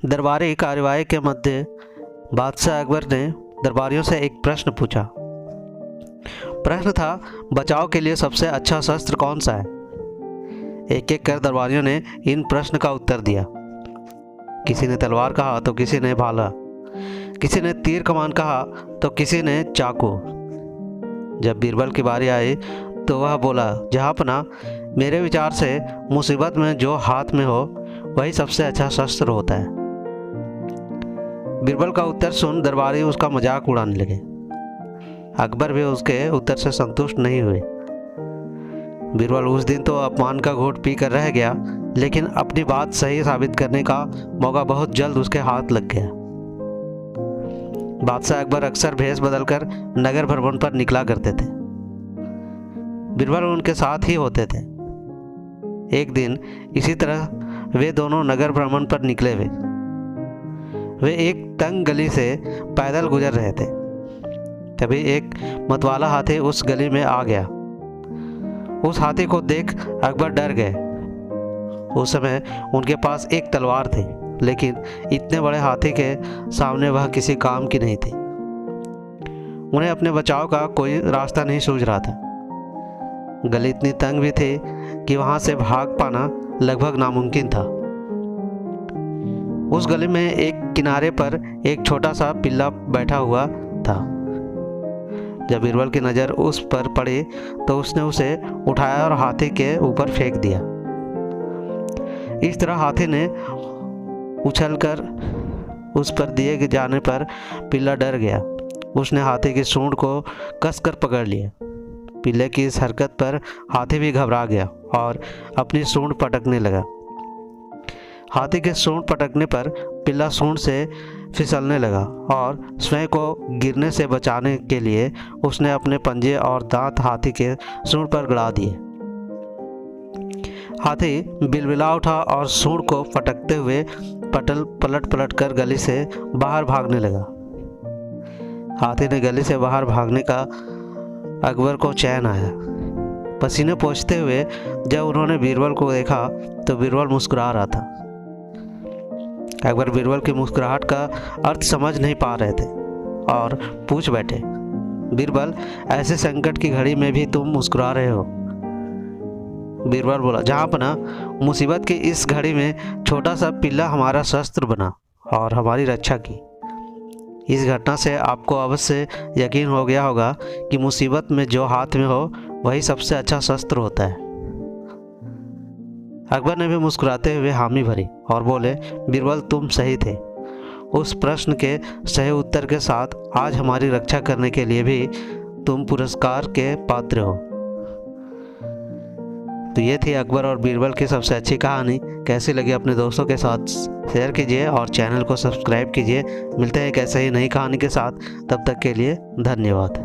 दरबारी कार्रवाई के मध्य बादशाह अकबर ने दरबारियों से एक प्रश्न पूछा। प्रश्न था, बचाव के लिए सबसे अच्छा शस्त्र कौन सा है? एक एक कर दरबारियों ने इन प्रश्न का उत्तर दिया। किसी ने तलवार कहा तो किसी ने भाला, किसी ने तीर कमान कहा तो किसी ने चाकू। जब बीरबल की बारी आई तो वह बोला, जहाँपना, मेरे विचार से मुसीबत में जो हाथ में हो वही सबसे अच्छा शस्त्र होता है। बीरबल का उत्तर सुन दरबारी उसका मजाक उड़ाने लगे। अकबर भी उसके उत्तर से संतुष्ट नहीं हुए। बीरबल उस दिन तो अपमान का घूंट पी कर रह गया, लेकिन अपनी बात सही साबित करने का मौका बहुत जल्द उसके हाथ लग गया। बादशाह अकबर अक्सर भेष बदलकर नगर भ्रमण पर निकला करते थे। बीरबल उनके साथ ही होते थे। एक दिन इसी तरह वे दोनों नगर भ्रमण पर निकले हुए। वे एक तंग गली से पैदल गुजर रहे थे। तभी एक मतवाला हाथी उस गली में आ गया। उस हाथी को देख अकबर डर गए। उस समय उनके पास एक तलवार थी, लेकिन इतने बड़े हाथी के सामने वह किसी काम की नहीं थी। उन्हें अपने बचाव का कोई रास्ता नहीं सूझ रहा था। गली इतनी तंग भी थी कि वहां से भाग पाना लगभग नामुमकिन था। उस गली में एक किनारे पर एक छोटा सा पिल्ला बैठा हुआ था। जब बीरबल की नज़र उस पर पड़ी तो उसने उसे उठाया और हाथी के ऊपर फेंक दिया। इस तरह हाथी ने उछलकर उस पर दिए जाने पर पिल्ला डर गया। उसने हाथी की सूंड को कसकर पकड़ लिया। पिल्ले की इस हरकत पर हाथी भी घबरा गया और अपनी सूंड पटकने लगा। हाथी के सूंड पटकने पर पिल्ला सूंड से फिसलने लगा और स्वयं को गिरने से बचाने के लिए उसने अपने पंजे और दांत हाथी के सूंड पर गड़ा दिए। हाथी बिलबिला उठा और सूंड को पटकते हुए पलट पलट कर गली से बाहर भागने लगा। हाथी ने गली से बाहर भागने का अकबर को चैन आया। पसीने पोंछते हुए जब उन्होंने बीरबल को देखा तो बीरबल मुस्कुरा रहा था। अकबर बीरबल की मुस्कुराहट का अर्थ समझ नहीं पा रहे थे और पूछ बैठे, बीरबल, ऐसे संकट की घड़ी में भी तुम मुस्कुरा रहे हो? बीरबल बोला, जहाँपना, मुसीबत की इस घड़ी में छोटा सा पिल्ला हमारा शस्त्र बना और हमारी रक्षा की। इस घटना से आपको अवश्य यकीन हो गया होगा कि मुसीबत में जो हाथ में हो वही सबसे अच्छा शस्त्र होता है। अकबर ने भी मुस्कुराते हुए हामी भरी और बोले, बीरबल, तुम सही थे। उस प्रश्न के सही उत्तर के साथ आज हमारी रक्षा करने के लिए भी तुम पुरस्कार के पात्र हो। तो ये थी अकबर और बीरबल की सबसे अच्छी कहानी। कैसी लगी अपने दोस्तों के साथ शेयर कीजिए और चैनल को सब्सक्राइब कीजिए। मिलते हैं एक ऐसे ही नई कहानी के साथ। तब तक के लिए धन्यवाद।